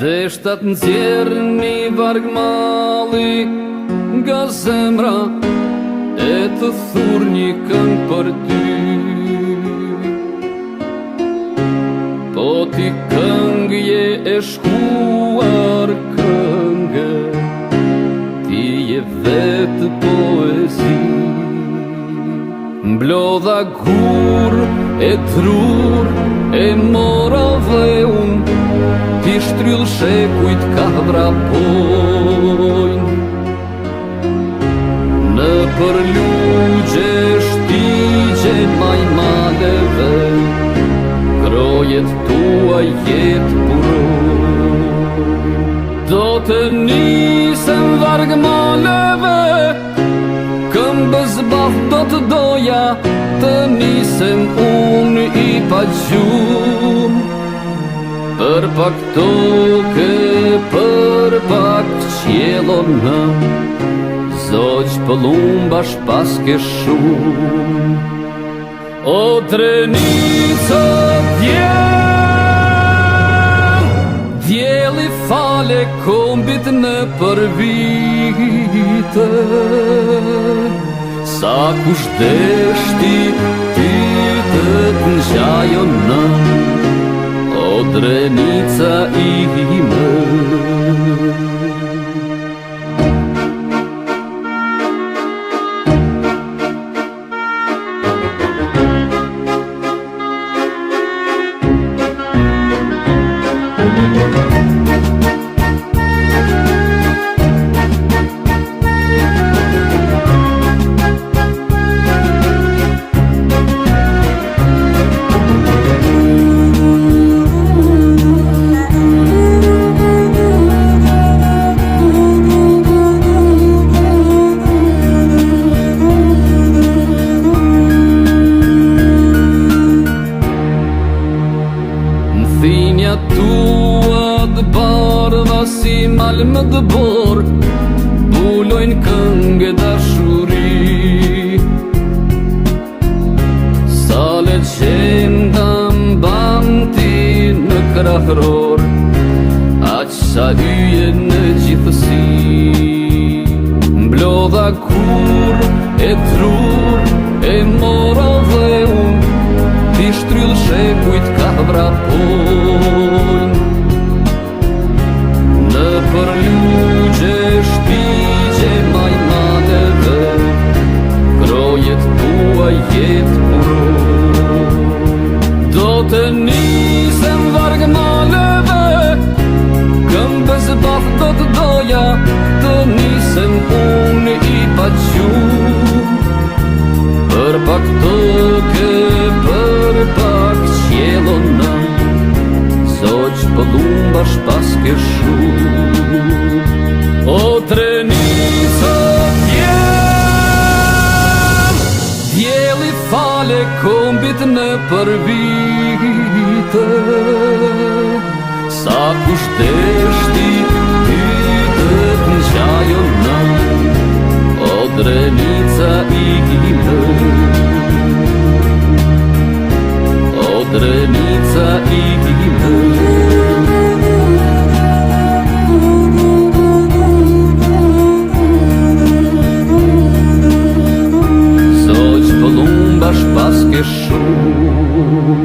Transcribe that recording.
Deshtat nxjerrën një varg malli nga zemra e të thurr një këngë për ty. Po ti këngë je e shkuar këngë, ti je vetë poezi. Mblodha gur e trur e mora dhe unë, ti shtryll shekujt ka vrapojnë. Në përlugje shtigje majmaleve, krojet tua jet puroj. Do të nisem varg maleve, këmbës baf do të doja, të nisem unë i pa gjumë. Për pak toke, për pak qielo në, zoq pëllumbash pas ke shumë. O trenica djel, djeli fale kombit në përvite. Sa kushdeshti ti të të nxajo në, o drenica ime. Thinja tua të bardha si malmë të borë, bulojnë këngë dashuri. Sa legjenda mban ti në krahëror, aq sa hyje në gjithësi. Mblodha kur e trur e mora dhe unë, ti shtryll shekujt ka vrapojnë. Në përlugje shtigje majmaleve, krojet tua jet puroj. Do të nisem varg maleve, këmbës baf do të doja, të nisem unë i pa gjumë. Për pak toke, për pak qielo në, zoq pëllumbash pas ke shumë. O trenica djel, djeli fale kombit në përvite. Sa kushdeshti ty të të nxajo në, o drenica ime. O drenica ime. Zoq pëllumbash pas ke shumë.